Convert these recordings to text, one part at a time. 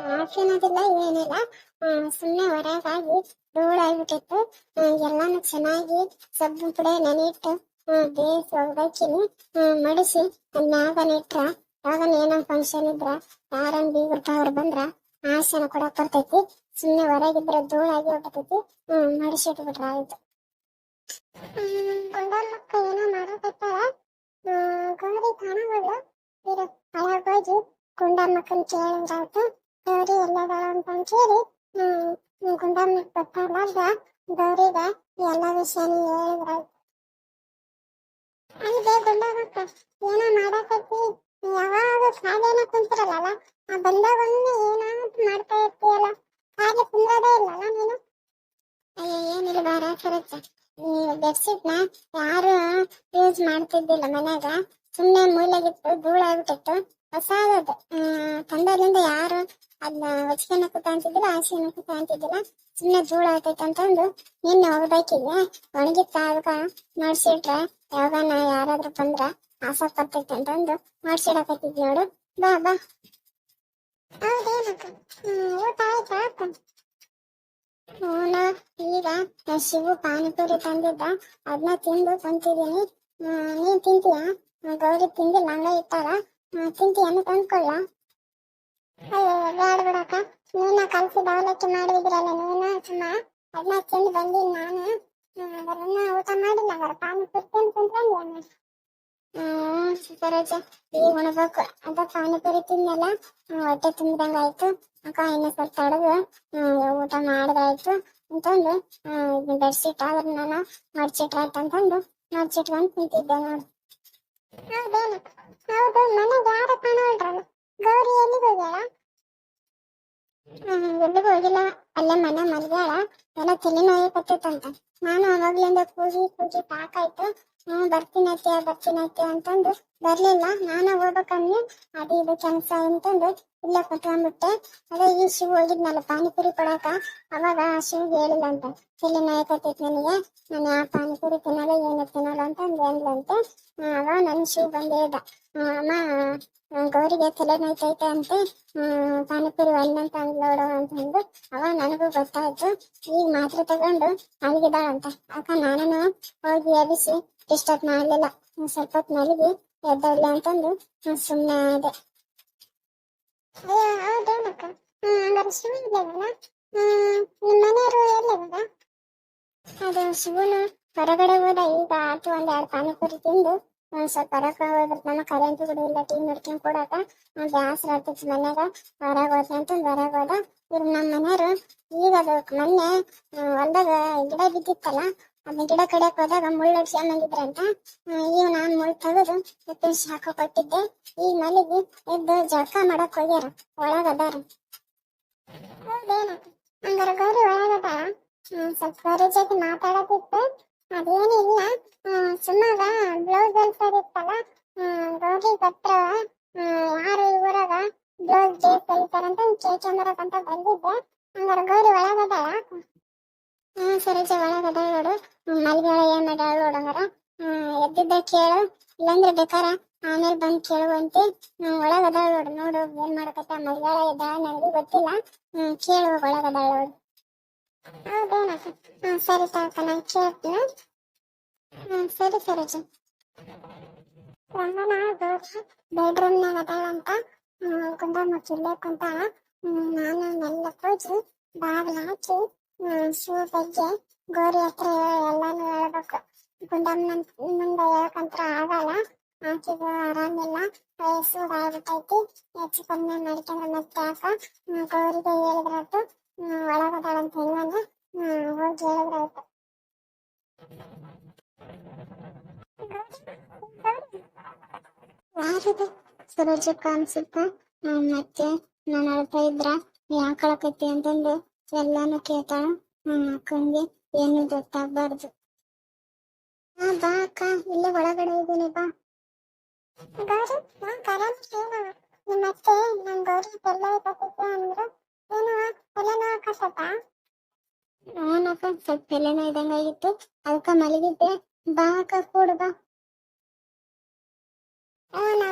ಹಾಸೇನೋದಿಲ್ಲ ಏನಿಲ್ಲ. ಸುಮ್ಮನೆ ಹೊರಗಾಗಿ ಧೂಳಾಗ್ಬಿಟ್ಟಿತ್ತು. ಎಲ್ಲಾನು ಚೆನ್ನಾಗಿ ಸಬ್ಬು ಪುಡೆ ನೆನಿಟ್ಟು ಬೇಯಿಸಿ ಒಗ್ದಾಕಿನಿ. ಮಡಿಸಿ ಮ್ಯಾಗನ ಇಟ್ರ ಯಾವನ್ ಏನೋ ಫಂಕ್ಷನ್ ಇದ್ರ ಯಾರನ್ ಬೀಗರ್ತಾವ್ರು ಬಂದ್ರ ಆಸನ ಕೊಡಕ್ ಬರ್ತೈತಿ. ಸುಮ್ಮನೆ ಹೊರಗಿದ್ರೆ ಧೂಳಾಗಿ ಹೋಗ್ತೈತಿ. ಮಡಿಸಿಟ್ಬಿಟ್ರ ಆಯ್ತು. ಗುಂಡಮ್ಮಕ್ಕ ಏನೋ ಮಾಡಕತ್ತಾಳ. ಗೌರಿ ಕಾಣಗಳು ಇದು ಒಳಗೋಗಿ ಗುಂಡಮ್ಮಕ್ಕನ್ ಕೇಳಿದ್ರಾಯ್ತು. ಗೌರಿ ಎಲ್ಲದಾಳ ಅಂತ ಕೇಳಿ ಗುಂಡಮ್ಮಕ್ ಗೊತ್ತಾಗ್ಲಾರ್ದ ಗೌರಿಗ ಎಲ್ಲ ವಿಷಯನೂ ಹೇಳಿದ್ರಾಯ್ತು. ಅಲ್ಲಿದೆ ಗುಂಡಮ್ಮಕ್ಕ ಏನೋ ಮಾಡಕತ್ತಿ, ಯಾವಾಗ ಖಾಲಿನ ಕುಂತಿರಲ್ಲ, ಆ ಬಂದಾಗೊಮ್ಮೆ ಏನಾದ್ರು ಮಾಡ್ತಾ ಇರ್ತೀಯಲ್ಲ, ಖಾಲಿ ಕುಂದ್ರದೇ ಇಲ್ಲಲ್ಲ ನೀನು. ಅಯ್ಯೋ ಏನಿಲ್ಲ ಬಾರ ಸರಚ್ಚ, ಈ ಬೆಡ್ಶೀಟ್ನ ಯಾರು ಯೂಸ್ ಮಾಡ್ತಿದ್ದಿಲ್ಲ ಮನ್ಯಾಗ. ಸುಮ್ಮನೆ ಮೂಲೆಗಿತ್ತು, ಧೂಳಾಗ್ಬಿಟ್ಟಿತ್ತು. ಹೊಸಾದದು ತಂದಾಗಿಂದ ಯಾರು ಅದನ್ನ ಹೊಚ್ಕೆನ ಕೂತಾಂತಿದ್ದಿಲ್ಲ, ಹಾಸಿಗೆನ ಕೂತಾಂತಿದ್ದಿಲ್ಲ. ಸುಮ್ಮನೆ ಧೂಳ ಆಗ್ತೈತೆ ಅಂತಂದು ನಿನ್ನೆ ಒಗ್ದಾಕಿದ್ದೆ. ಒಣಗಿತ್ತ ಅದಕ್ಕ ಮಾಡ್ಸಿಟ್ರೆ ಯಾವಾಗನ ಯಾರಾದ್ರೂ ಬಂದ್ರ ಆಸಕ್ ಬರ್ತೈತೆ ಅಂತಂದು ಮಾಡ್ಸಿಡಕತ್ತಿದ್ ನೋಡು. ಬಾ ಬಾ. ಹೌದೇನಕ್ಕ? ಊಟ ಆಯ್ತಾ ಅಕ್ಕ? ಹೂನ, ಈಗ ಶಿವು ಪಾನಿಪುರಿ ತಂದಿದ್ದ, ಅದನ್ನ ತಿಂದು ಕುಂತಿದ್ದೀನಿ. ನೀನ್ ತಿಂತೀಯ? ಗೌರಿ ತಿಂದಿಲ್ಲ, ಹಂಗ ಇಟ್ಟಾರ. ತಿಂತೀಯನ್ನು ತಂದ್ಕೊಳ್ಳ? ಅಯ್ಯೋ ಬ್ಯಾಡ ಬಿಡಕ್ಕ, ನೀನ ಕಲ್ಸಿದ ಅವಲಕ್ಕಿ ಮಾಡಿದ್ರಲ್ಲ ನೀನ ಸುಮ್ಮ, ಅದನ್ನ ತಿಂದು ಬಂದೀನಿ ನಾನು. ಅದನ್ನ ಊಟ ಮಾಡಿಲ್ಲ, ಅವರ ಪಾನಿಪುರಿ ತಿಂದು ಕುಂತ್ಕೊಂಡ್ಯಾನ. ಸರೋಜ, ಈಗ ಉಣ್ಬೇಕು. ಅದ ಪಾನಿಪುರಿ ತಿಂದೆಲ್ಲ ಹೊಟ್ಟೆ ತುಂಬಿದಂಗ ಆಯ್ತು. ಅಕ್ಕ ಇನ್ನು ಸ್ವಲ್ಪ ತಡದು ಊಟ ಮಾಡಿದ್ರಾಯ್ತು ಅಂತಂದು ಬೆಡ್ಶೀಟ್ ಆದ್ರೆ ನಾನು ಮಡ್ಚಿಟ್ರಾಯ್ತು ಅಂತಂದು ಮಡ್ಚಿಟ್ಕೊಂಡು ಕುಂತಿದ್ದೆ ನೋಡು. ಹೌದೇನು? ಹೌದು, ಮನೆಗೆ ಯಾರ ಕಾಣೋಲ್ರಲ್ಲ. ಗೌರಿ ಎಲ್ಲಿಗೆ ಹೋಗ್ಯಾಳ? ಎಲ್ಲಿಗೂ ಹೋಗಿಲ್ಲ, ಅಲ್ಲೇ ಮನೆ ಮಲ್ಗ್ಯಾಳ. ಎಲ್ಲ ತಲೆ ನೋಯಕತ್ತೈತಂತ. ನಾನು ಅವಾಗ್ಲಿಂದ ಕೂಗಿ ಕೂಗಿ ಸಾಕಾಯ್ತು. ಬರ್ತೀನೈತೆ ಅಂತಂದು ಬರ್ಲಿಲ್ಲ. ನಾನ ಹೋಗ್ಬೇಕಂದ್ರೆ ಅದು ಇದು ಕೆಲಸ ಅಂತಂದು ಇಲ್ಲೇ ಕುತ್ಕೊಂಡ್ಬಿಟ್ಟೆ. ಅದೇ ಈ ಶಿವ್ ಹೋಗಿದ್ನಲ್ಲ ಪಾನಿಪುರಿ ಕೊಡಾಕ, ಅವಾಗ ಶಿವ್ಗೆ ಹೇಳಿಲ್ಲ ಅಂತ, ತಲೆ ನೋಯಕತ್ತೈತಿ ನನಗೆ, ನಾನು ಯಾವ ಪಾನಿಪುರಿ ತಿನ್ನಲ್ಲ ಏನು ತಿನ್ನಲ್ಲ ಅಂತಂದು ಅಂದ್ಲಂತೆ. ಅವಾಗ ನನ್ ಶಿವ್ ಬಂದು ಹೇಳ್ದ, ಅಮ್ಮ ಗೌರಿಗೆ ತಲೆ ನೋಯ್ತೈತೆ ಅಂತೆ, ಪಾನಿಪುರಿ ಒಳ್ಳಂತ ಅಂದ್ಲೋಡು ಅಂತಂದು. ಅವಾಗ ನನಗೂ ಗೊತ್ತಾಯ್ತು. ಈಗ ಮಾತ್ರೆ ತಗೊಂಡು ಮಲಗಿದಾಳಂತ. ಅಕ್ಕ ನಾನು ಹೋಗಿ ಎಬ್ಬಿಸಿ ಡಿಸ್ಟರ್ಬ್ ಮಾಡ್ಲಿಲ್ಲ. ಸ್ವಲ್ಪ ಹೊತ್ತು ಮಲಗಿ ಎದ್ದವ್ಲಿ ಅಂತಂದು ಸುಮ್ಮನೆ ಆದೆ. ಅಯ್ಯೋ ಹೌದೇನಕ್ಕ? ಹಂಗಾರೆ ಶಿವ ಇಲ್ಲವಲ್ಲ? ನಿಮ್ಮ ಮನೆಯವರು ಎಲ್ಲಿವಾಗ? ಅದು ಶಿವನು ಹೊರಗಡೆ ಹೋದ. ಈಗ ಆತು ಒಂದೆರಡು ಪಾನಿಪುರಿ ತಿಂದು ಸ್ವಲ್ಪ ಹೊರಗೆ ಹೋದ್ರ ನಮ್ಮ ಕರೆಂಟ್ ಕೂಡ ಇಲ್ಲ, ಟಿ ನೋಡ್ಕೊಂಡ್ ಕೊಡಾಕ ಬ್ಯಾಸರ ಆಗ್ತೈತಿ ಮನ್ಯಾಗ. ಹೊರಗೆ ಹೋದ ಅಂತಂದು ಹೊರಗೆ ಹೋದ. ಇವ್ರು ನಮ್ಮ ಮನೆಯವರು ಈಗ ಅದು ಮೊನ್ನೆ ಹೊಲ್ದಾಗ ಗಿಡ ಬಿದ್ದಿತ್ತಲ್ಲ, ಅದನ್ನ ಗಿಡ ಕಡಿಯಕ್ ಹೋದಾಗ ಮುಳ್ಳು ಹೊಡ್ಸ್ಕೊಂಬಂದಿದ್ರಂತ. ಈಗ ನಾನು ಮುಳ್ಳು ತೆಗೆದು ಉಪ್ಪಿನ ಶಾಖ ಕೊಟ್ಟಿದ್ದೆ. ಈಗ ಮಲಗಿ ಎದ್ದು ಜಳಕ ಮಾಡಕ್ ಹೋಗ್ಯಾರ, ಒಳಗದಾರ. ಹೌದೇನ? ಹಂಗಾರ ಗೌರಿ ಒಳಗದಾರ? ಸ್ವಲ್ಪ ಗೌರಿ ಜೊತೆ ಮಾತಾಡೋದಿತ್ತು. ಅದೇನಿಲ್ಲ, ಸುಮ್ಮಾಗ ಬ್ಲೌಸ್ ಹೊಲ್ಸೋದಿತ್ತಲ್ಲ, ಗೌರಿ ಹತ್ರ ಯಾರು ಈ ಊರಾಗ ಬ್ಲೌಸ್ ಡೇಸ್ ಹೊಲಿತಾರಂತ ಕೇಳ್ಕೊಂಬರಕಂತ ಬಂದಿದ್ದೆ. ಹಂಗಾರ ಗೌರಿ ಒಳಗದಾಳ? ಸರೋಜ ಒಳಗದಾಳ ನೋಡು. ಮಲ್ಗಳ ಏನ್ ಮಾಡ್ಯಾಳ ನೋಡು. ಹಂಗಾರ ಎದ್ದಿದ್ದ ಕೇಳು, ಇಲ್ಲಾಂದ್ರೆ ಬೇಕಾರ ಆಮೇಲೆ ಬಂದು ಕೇಳುವಂತೆ. ಒಳಗದಾಳ ನೋಡು. ನೋಡು ಏನ್ ಮಾಡಕತ್ತ, ಮಲ್ಗಳ ಎದ್ದಾಳ ನನಗೂ ಗೊತ್ತಿಲ್ಲ. ಕೇಳು ಒಳಗದಾಳ ನೋಡು. ಹೌದೇನ? ಸರಿ ಸಾಕ, ನಾನು ಕೇಳ್ತೀನಿ. ಸರಿ ಸರೋಜ. ರಂಗನ ಬೆಡ್ರೂಮ್ನಾಗ ಅದಾಳಂತ. ಗುಂಡಮ್ಮ ಕಿಲ್ಲೆ ಕುಂತಾಳ. ನಾನು ಮೆಲ್ಲ ಹೋಗಿ ಬಾಗಿಲ ಹಾಕಿ ಶಿವ ಬಗ್ಗೆ ಗೌರಿ ಹತ್ರ ಎಲ್ಲಾನು ಹೇಳ್ಬೇಕು. ಗುಂಡಮ್ಮನ ಮುಂದೆ ಹೇಳಕಂತ್ರ ಆಗಲ್ಲ, ಆಕಿಗೂ ಆರಾಮಿಲ್ಲ, ವಯಸ್ಸು ಆಗ್ಬಿಟ್ಟೈತಿ. ಹೆಚ್ಚು ಕಮ್ಮಿ ಮಾಡ್ಕೊಂಡ್ರೆ ಮತ್ತೆ ಯಾಕ, ಗೌರಿಗೆ ಹೇಳಿದ್ರಾಯ್ತು. ಒಳಗದಾಳಂತ ಹೆಂಗಂದ್ರೆ ಹೋಗಿ ಹೇಳಿದ್ರಾಯ್ತು. ಯಾರಿದೆ? ಸರೋಜಕ್ಕ ಅನ್ಸುತ್ತ. ಮತ್ತೆ ನಾನು ಅಳ್ತಾ ಇದ್ರ ಯಾಕಳಕತ್ತಿ ಅಂತಂದು ಎಲ್ಲಾನು ಕೇಳ್ತಾಳ. ಅಕ್ಕಂಗೆ ಏನು ಗೊತ್ತಾಗ್ಬಾರ್ದು. ಬಾ ಅಕ್ಕ, ಇಲ್ಲೇ ಒಳಗಡೆ ಇದ್ದೀನಿ, ಬಾ. ಗೌರಿ, ನಿಮ್ಮತ್ತೆ ನನ್ ಗೌರಿ ಬೆಲ್ಲ ಇಪ್ಪತ್ತೈತೆ ಅಂದ್ರು, ಏನು ತಲೆನೋವಾಕತ್ತಪ್ಪ? ಹ್ಞೂನಕ್ಕ, ಸ್ವಲ್ಪ ತಲೆನೋ ಇದ್ದಂಗಾಗಿತ್ತು, ಅದಕ್ಕ ಮಲಗಿದ್ದೆ. ಬಾ ಅಕ್ಕ, ಕೂಡು ಬಾ. ಹೌನಾ?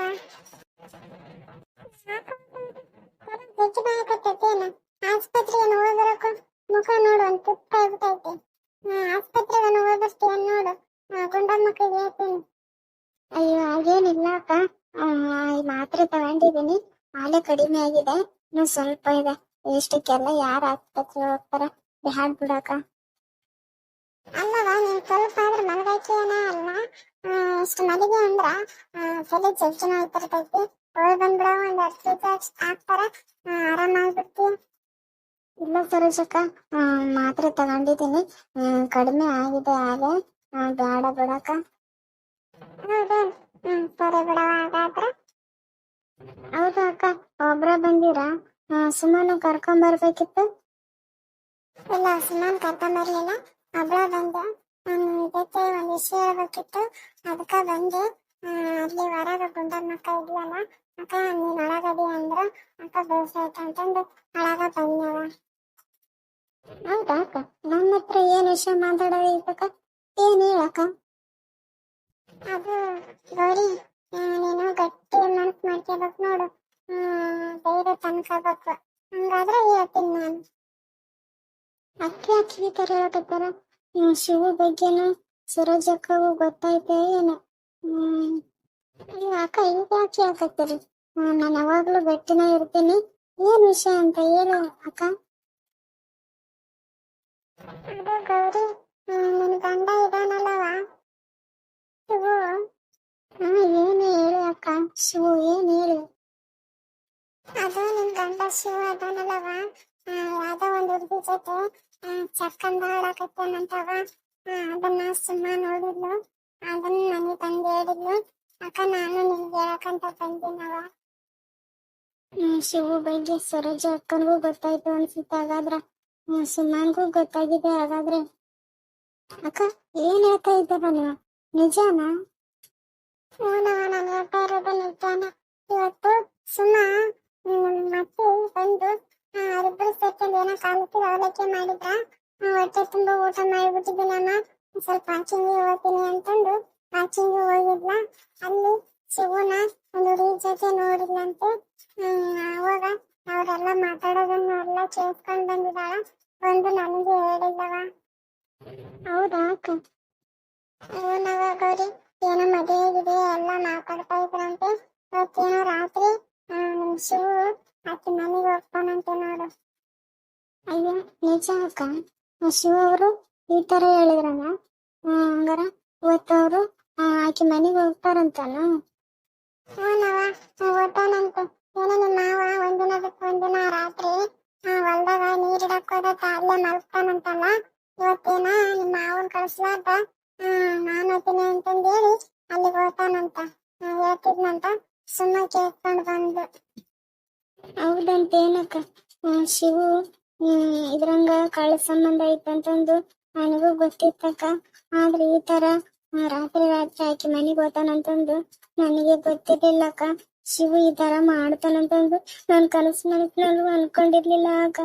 ತಗೊಂಡಿದ್ದೀನಿ. ಹಾಲೆ ಕಡಿಮೆ ಆಗಿದೆ, ಇನ್ನು ಸ್ವಲ್ಪ ಇದೆ. ಇಷ್ಟಕ್ಕೆಲ್ಲ ಯಾರು ಆಸ್ಪತ್ರೆ ಹೋಗ್ತಾರ? ಬ್ಯಾಡ್ ಬಿಡಕ. ಅಲ್ಲವಾ ನೀನ್ ಸ್ವಲ್ಪ ಆದ್ರೆ ಮಲಗೈತಿಯೇನ ಅಲ್ಲ. ಇಷ್ಟು ಮಲಗಿ ಅಂದ್ರ ತಲೆ ಜಜ್ಜನ ಹೋಗ್ತಿರ್ತೈತಿ. ಹೋಗಿ ಬಂದ್ಬಿಡ, ಒಂದ್ 2 ತಾಸು ಹಾಕ್ತಾರ, ಆರಾಮಾಗ್ಬಿಡ್ತೀವಿ. ಇಲ್ಲ ಸರೋಜಕ್ಕ, ಮಾತ್ರೆ ತಗೊಂಡಿದ್ದೀನಿ, ಕಡಿಮೆ ಆಗಿದೆ ಹಾಗೆ, ಬೇಡ ಬಿಡಕ. ಹೌದಾ? ಸರಿ ಬಿಡವ ಹಾಗಾದ್ರೆ. ಹೌದಾ ಅಕ್ಕ, ಒಬ್ರ ಬಂದಿರಾ? ಸುಮ್ಮನೆ ಕರ್ಕೊಂಬರ್ಬೇಕಿತ್ತು. ಇಲ್ಲ, ಸುಮ್ಮನೆ ಕರ್ಕೊಂಬರ್ಲಿಲ್ಲ, ಒಬ್ಳ ಬಂದೆ. ಇದಕ್ಕೆ ಒಂದ್ ವಿಷಯ ಹೇಳ್ಬೇಕಿತ್ತು, ಅದಕ್ಕ ಬಂದೆ. ಅಲ್ಲಿ ಹೊರಗ ಗುಂಡನ ಅಕ್ಕ ಇದ್ಲಲ್ಲ, ಅಕ್ಕ ನೀನ್ ಒಳಗದಿ ಅಂದ್ರ ಅಕ್ಕ ಬೇಸಾಯ್ತು ಅಂತಂದು ಒಳಗ ಬಂದವ. ಹೌದಾ ಅಕ್ಕ, ನನ್ನ ಹತ್ರ ಏನ್ ವಿಷಯ ಮಾತಾಡೋದಕ್ಕ? ಏನ್ ಹೇಳಕ್ಕ? ಅದು ಗೌರಿ, ನೀನು ಗಟ್ಟಿ ಮನ್ಸ್ ಮಾಡ್ಕೋಬೇಕು ನೋಡು, ಧೈರ್ಯ ತಂದ್ಕೋಬೇಕು, ಹಂಗಾದ್ರೆ ಹೇಳ್ತೀನಿ ನಾನು. ಅಕ್ಕಿ ಅಕ್ಕಿ ಈ ತರ ಹೇಳಕತ್ತಾರ. ಶಿವು ಬಗ್ಗೆನು ಸರೋಜಕ್ಕವು ಗೊತ್ತೈತೆ ಏನು? ಅಕ್ಕ ಈಗ ಯಾಕೆ ಹಾಕತ್ತೀರಿ? ನಾನು ಯಾವಾಗ್ಲೂ ಗಟ್ಟಿನ ಇರ್ತೀನಿ. ಏನ್ ವಿಷಯ ಅಂತ ಹೇಳು ಅಕ್ಕ. ಅದು ಗೌರಿ, ನಿನ್ ಗಂಡ ಇದಾನಲ್ಲವ ಶಿವು. ಏನು ಹೇಳಿ ಅಕ್ಕ, ಶಿವು ಏನು ಹೇಳಿ? ಅದು ನಿನ್ ಗಂಡ ಶಿವು ಅದಾನಲ್ಲವ, ಯಾವ್ದೋ ಒಂದು ಹುಡುಗಿ ಜೊತೆ ಚಕ್ಕಂದ ಆಡಕತ್ತೇನಂತವ. ಅದನ್ನ ಸುಮ್ಮ ನೋಡಿದ್ಲು, ಅದನ್ನ ನನಗೆ ತಂದು ಹೇಳಿದ್ಲು. ಅಕ್ಕ ನಾನು ನಿನ್ಗೆ ಹೇಳಕಂತ ಬಂದಿನವ. ಶಿವು ಬಗ್ಗೆ ಸರೋಜ ಅಕ್ಕನಿಗೂ ಗೊತ್ತಾಯ್ತು ಅನ್ಸುತ್ತೆ. ಹಾಗಾದ್ರ ಸುಮ್ಮನಿಗೂ ಗೊತ್ತಾಗಿದೆ. ಹಾಗಾದ್ರೆ ಅಕ್ಕ ಏನ್ ಹೇಳ್ತಾ ಇದ್ದಾರ ನೀವು? ನಿಜಾನಾ? ಹೂನವ, ನಾನು ಹೇಳ್ತಾ ಇರೋದು ನಿಜಾನ. ಇವತ್ತು ಸುಮ್ಮ ಮತ್ತೆ ಬಂದು ಅವರಿಬ್ಬರು ಸೇರ್ಕೊಂಡು ಏನೋ ಕಾಲಕ್ಕೆ ಅವಲಕ್ಕಿ ಮಾಡಿದ್ರ, ಹೊಟ್ಟೆ ತುಂಬ ಊಟ ಮಾಡಿಬಿಟ್ಟಿದ್ದೀನಮ್ಮ, ಸ್ವಲ್ಪ ಆಚಿಂಗಿ ಹೋಗ್ತೀನಿ ಅಂತಂದು ಆಚಿಂಗಿ ಹೋಗಿದ್ಲ. ಅಲ್ಲಿ ಶಿವನ ಒಂದು ಹುಡುಗಿ ಜೊತೆ ನೋಡಿದ್ಲಂತೆ. ಅವಾಗ ಅವರೆಲ್ಲ ಮಾತಾಡೋದನ್ನ ಎಲ್ಲ ಕೇಳಿಸ್ಕೊಂಡು ಬಂದಿದ್ದಾಳ, ಬಂದು ನನಗೆ ಹೇಳಿಲ್ಲವ. ಹೌದಾ ಅಕ್ಕ? ಹೂನವ ಗೌರಿ, ಏನೋ ಮದುವೆ ಗಿದೆ ಎಲ್ಲ ಮಾತಾಡ್ತಾ ಇದ್ರಂತೆ. ಇವತ್ತೇನೋ ರಾತ್ರಿ ಶಿವು ಆಕಿ ಮನೆಗೆ ಹೋಗ್ತಾನಂತೆ ನೋಡು. ಅಯ್ಯೋ ನಿಜ ಅಕ್ಕ? ಶಿವ ಅವರು ಈ ತರ ಹೇಳಿದ್ರನ? ಹಂಗಾರ ಇವತ್ತವರು ಆಕಿ ಮನೆಗೆ ಹೋಗ್ತಾರಂತನ? ಹೂನವ, ಹೋಗ್ತಾನಂತೆ. ಏನೋ ನಿಮ್ಮ ಮಾವ ಒಂದಿನ ಬಿಟ್ಟು ಒಂದಿನ ರಾತ್ರಿ ಹೊಲ್ದಾಗ ನೀರಿಡಕ್ ಹೋದತ್ತ ಅಲ್ಲೇ ಮಲ್ತಾನಂತಲ್ಲ. ಇವತ್ತೇನ ನಿಮ್ಮ ಮಾವನ್ ಕಳಿಸ್ಲಾರ್ದ ನಾನು ಹೋಗ್ತೀನಿ ಅಂತಂದೇಳಿ ಅಲ್ಲಿಗೆ ಹೋಗ್ತಾನಂತ ಹೇಳ್ತಿದ್ನಂತ. ಸುಮ್ಮ ಕೇಳ್ಕೊಂಡು ಬಂದು. ಹೌದಂತ ಏನಕ್ಕ? ಶಿವು ಇದ್ರಂಗ ಕಾಳ ಸಂಬಂಧ ಐತಂತಂದು ನನಗೂ ಗೊತ್ತಿತ್ತಕ್ಕ. ಆದ್ರೆ ಈ ತರ ರಾತ್ರಿ ರಾತ್ರಿ ಆಕಿ ಮನೆಗೆ ಹೋಗ್ತಾನಂತಂದು ನನಗೆ ಗೊತ್ತಿರ್ಲಿಲ್ಲಕ್ಕ. ಶಿವು ಈ ತರ ಮಾಡ್ತಾನಂತಂದು ನಾನು ಕನಸಿನಲ್ಲೂ ಅನ್ಕೊಂಡಿರ್ಲಿಲ್ಲ ಅಕ್ಕ.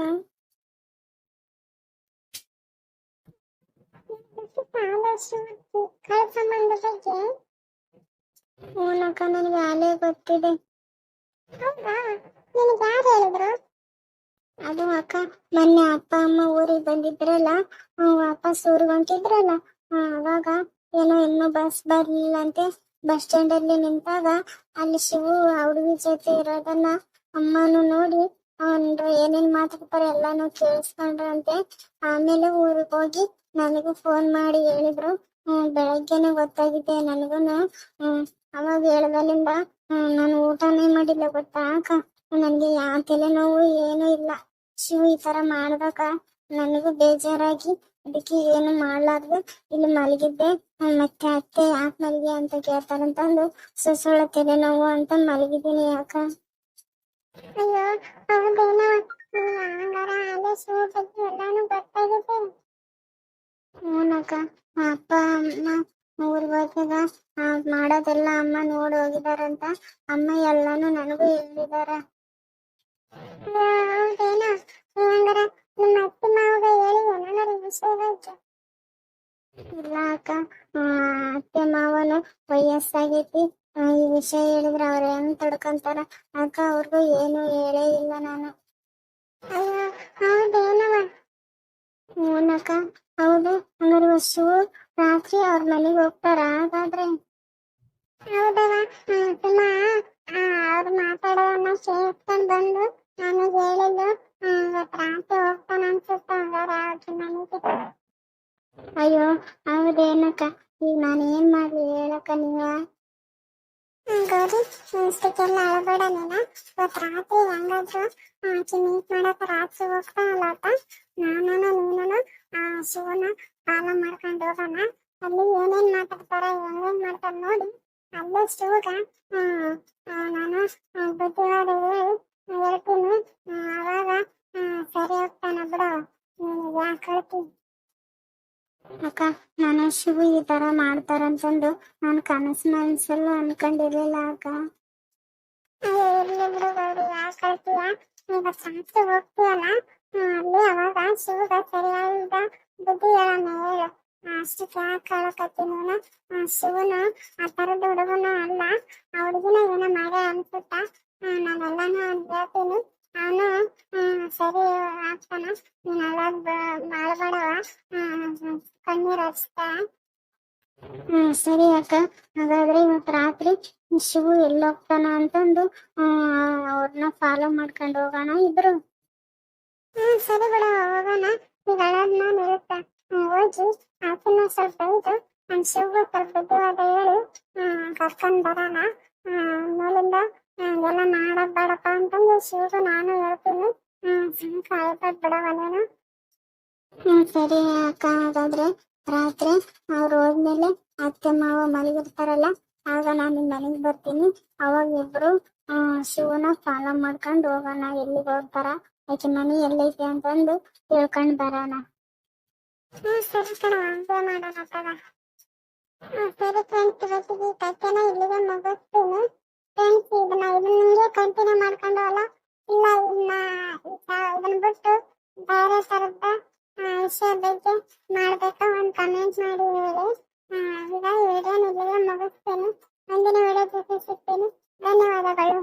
ಹೂನಕ್ಕ, ನನಗೆ ಅಲ್ಲೇ ಗೊತ್ತಿದೆ. ಅದು ಅಕ್ಕ, ಮೊನ್ನೆ ಅಪ್ಪ ಅಮ್ಮ ಊರಿಗೆ ಬಂದಿದ್ರಲ್ಲ, ವಾಪಸ್ ಊರಿಗೆ ಹೊಂಟಿದ್ರಲ್ಲ, ಅವಾಗ ಏನೋ ಇನ್ನೂ ಬಸ್ ಬರ್ಲಿಲ್ಲ ಅಂತೆ. ಬಸ್ ಸ್ಟ್ಯಾಂಡ್ ಅಲ್ಲಿ ನಿಂತಾಗ ಅಲ್ಲಿ ಶಿವು ಹುಡುಗಿ ಜೊತೆ ಇರೋದನ್ನ ಅಮ್ಮನು ನೋಡಿ ಅವ್ರು ಏನೇನ್ ಮಾತಾಡ್ತಾರೆ ಎಲ್ಲಾನು ಕೇಳಿಸ್ಕೊಂಡ್ರಂತೆ. ಆಮೇಲೆ ಊರಿಗೆ ಹೋಗಿ ನನಗೂ ಫೋನ್ ಮಾಡಿ ಹೇಳಿದ್ರು. ಬೆಳಗ್ಗೆನೆ ಗೊತ್ತಾಗಿದೆ ನನಗೂನು. ಅವಾಗ ಹೇಳ್ದಲ್ಲಿಂದ ನಾನು ಊಟನೇ ಮಾಡಿಲ್ಲ ಗೊತ್ತಾ ಅಕ್ಕ. ನನ್ಗೆ ಯಾವ ತಲೆನೋವು ಏನೂ ಇಲ್ಲ. ಶಿವು ಈ ತರ ಮಾಡ್ದಕ್ಕ ನನಗೂ ಬೇಜಾರಾಗಿ ಅದಕ್ಕೆ ಏನು ಮಾಡ್ಲಾರ್ದು ಇಲ್ಲಿ ಮಲಗಿದ್ದೆ. ಮತ್ತೆ ಅತ್ತೆ ಯಾಕೆ ಮಲಗಿ ಅಂತ ಕೇಳ್ತಾರಂತಂದು ಸುಸುಳ ತಲೆನೋವು ಅಂತ ಮಲಗಿದ್ದೀನಿ ಅಕ್ಕ. ಅಯ್ಯೋ ಹೌದೇನೋ, ಹಂಗಾರ ಅಲ್ಲೇ ಶಿವು ಬಗ್ಗೆ ಎಲ್ಲಾನು ಗೊತ್ತಾಗುತ್ತೆ. ಹೂನಕ್ಕ, ಅಪ್ಪ ಅಮ್ಮ ಊರಿಗೆ ಹೋದಾಗ ಮಾಡೋದೆಲ್ಲ ಅಮ್ಮ ನೋಡಿ ಹೋಗಿದಾರಂತ. ಅಮ್ಮ ಎಲ್ಲಾನು ನನಗೂ ಹೇಳಿದಾರ. ಹೌದೇನೋ, ಹಂಗಾರ ನಿಮ್ಮ ಅತ್ತೆ ಮಾವಗ ಹೇಳಿ ಏನಾರ ವಿಷಯ ಬಗ್ಗೆ? ಇಲ್ಲ ಅಕ್ಕ, ಅತ್ತೆ ಮಾವನು ವಯಸ್ಸಾಗೈತಿ, ಈ ವಿಷಯ ಹೇಳಿದ್ರೆ ಅವ್ರ ಹೆಂಗ್ ತಡ್ಕೊಂತಾರ ಅಕ್ಕ. ಅವ್ರಿಗೂ ಏನು ಹೇಳೇ ಇಲ್ಲ ನಾನು. ಅಯ್ಯೋ ಹೌದೇನವ? ಹೂನಕ್ಕ ಹೌದು. ಹಂಗಾರೆ ಶಿವು ರಾತ್ರಿ ಅವ್ರ ಮನೆಗೆ ಹೋಗ್ತಾರ ಹಾಗಾದ್ರೆ? ಹೌದವ. ಸುಮ್ಮ ಅವ್ರು ಮಾತಾಡೋದನ್ನ ಕೇಳ್ಕೊಂಡ್ ಬಂದು ನನಗೆ ಹೇಳಿದ್ದು ಇವತ್ತು ರಾತ್ರಿ ಹೋಗ್ತಾನ ಅನ್ಸುತ್ತ ಹಂಗಾರೆ ಅವ್ರ ಮನೆಗೆ. ಅಯ್ಯೋ ಹೌದೇನಕ್ಕ, ಈಗ ನಾನು ಏನ್ ಮಾಡ್ಲಿ ಹೇಳಕ್ಕ ನೀವ. ಗೌರಿ ಇಷ್ಟಕ್ಕೆಲ್ಲ ಅಳಬೇಡ ನೀನ. ಇವತ್ತು ರಾತ್ರಿ ಹೆಂಗಾದ್ರು ಆಚೆ ಮೀಟ್ ಮಾಡಕ್ ರಾತ್ರಿ ಹೋಗ್ತಾನಲ್ಲ ಆತ, ನಾನು ನೀನು ಶಿವನ ಫಾಲೋ ಮಾಡ್ಕೊಂಡು ಹೋಗೋಣ. ಅಲ್ಲಿ ಏನೇನ್ ಮಾತಾಡ್ತಾರ ಹೆಂಗೇನ್ ಮಾಡ್ತಾರ ನೋಡಿ ಅಲ್ಲೇ ಶಿವಗ ನಾನು ಬುದ್ಧಿವಾದ ಹೇಳ್ತೀನಿ. ಅವಾಗ ಸರಿ ಹೋಗ್ತಾನ ಬಿಡು. ನೀನು ಯಾಕೆ ಹೇಳ್ತೀನಿ ಅಕ್ಕ, ನಾನು ಶಿವು ಈ ತರ ಮಾಡ್ತಾರಂತಂದು ನಾನು ಕನಸಿನಲ್ಲೂ ಅನ್ಕೊಂಡಿರ್ಲಿಲ್ಲ ಅಕ್ಕ. ಇರ್ಲಿ ಬಿಡು ಗೌರಿ, ಯಾಕೆ ಹೇಳ್ತೀಯ. ಈಗ ಶಾಸ್ತ್ರ ಹೋಗ್ತೀಯಲ್ಲ, ಅಲ್ಲಿ ಅವಾಗ ಶಿವಗ ಸರಿಯಾದ ಬುದ್ಧಿ ಹೇಳೋಣ ಹೇಳು. ಅಷ್ಟಕ್ಕೆ ಯಾಕೆ ಹೇಳಕತ್ತೀನಿ ನೀನು. ಶಿವನು ಆ ಥರದ ಹುಡುಗನ ಅಲ್ಲ, ಆ ಹುಡುಗಿನ ಏನೋ ಮಾಡ ಅನ್ಸುತ್ತ. ನಾನೆಲ್ಲಾನು ಹೇಳ್ತೀನಿ, ಅವನು ಸರಿ ಆಗ್ತಾನ. ನೀನು ಅಳಬೇಡವ, ಕಣ್ಣೀರು ಹಚ್ತಾ. ಸರಿ ಅಕ್ಕ, ಹಾಗಾದ್ರೆ ಇವತ್ತು ರಾತ್ರಿ ಶಿವು ಎಲ್ಲೋಗ್ತಾನ ಅಂತಂದು ಅವ್ರನ್ನ ಫಾಲೋ ಮಾಡ್ಕೊಂಡು ಹೋಗೋಣ ಇಬ್ರು. ಸರಿ ಬಿಡ, ಹೋಗೋಣ. ಈಗ ಅಳೋದ್ನ ನಿರುತ್ತೆ. ಹೋಗಿ ಆತನ ಸ್ವಲ್ಪ ಇದು ನನ್ನ ಶಿವ್ಗೂ ಸ್ವಲ್ಪ ಬುದ್ಧಿವಾದ ಹೇಳಿ ಕರ್ಕೊಂಡ್ ಬರೋಣ. ಮೇಲಿಂದ ಎಲ್ಲ ಮಾಡೋದ್ ಬೇಡಪ್ಪ ಅಂತಂದು ಶಿವ್ಗೂ ನಾನು ಹೇಳ್ತೀನಿ. ಸಾಕಾಯ್ತದ ಬಿಡವ ನೀನು. ಸರಿ ಅಕ್ಕ, ಹಾಗಾದ್ರೆ ರಾತ್ರಿ ಅವ್ರು ಹೋದ್ಮೇಲೆ ಅತ್ತೆ ಮಾವ ಮಲಗಿರ್ತಾರಲ್ಲ, ಆಗ ನಾನು ಮನೆಗೆ ಬರ್ತೀನಿ. ಅವಾಗ ಇಬ್ರು ಶಿವನ ಫಾಲೋ ಮಾಡ್ಕೊಂಡು ಹೋಗೋಣ. ಎಲ್ಲಿಗೆ ಹೋಗ್ತಾರ, ಆಕೆ ಮನೆ ಎಲ್ಲೈತೆ ಅಂತಂದು ತಿಳ್ಕೊಂಡ್ ಬರೋಣ. ಸರಿ ಕಣ, ಹಂಗೆ ಮಾಡೋಣ ತಗ. ಸರಿ ಫ್ರೆಂಡ್ಸ್, ಇವತ್ತಿಗೆ ಈ ಕಥೆನ ಇಲ್ಲಿಗೆ ಮುಗಿಸ್ತೀನಿ. ಫ್ರೆಂಡ್ಸ್, ಇದನ್ನ ನಿಮಗೆ ಕಂಟಿನ್ಯೂ ಮಾಡ್ಕೊಂಡವಲ್ಲ, ಇಲ್ಲ ಇದನ್ನ ಬಿಟ್ಟು ಬೇರೆ ತರದ ವಿಷಯ ಬಗ್ಗೆ ಮಾಡ್ಬೇಕಾ ಒಂದು ಕಮೆಂಟ್ ಮಾಡಿ ಹೇಳಿ. ಈಗ ವಿಡಿಯೋನ ಇಲ್ಲಿಗೆ ಮುಗಿಸ್ತೀನಿ. ಮುಂದಿನ ವಿಡಿಯೋ ಜೊತೆ ಸಿಗ್ತೀನಿ. ಧನ್ಯವಾದಗಳು.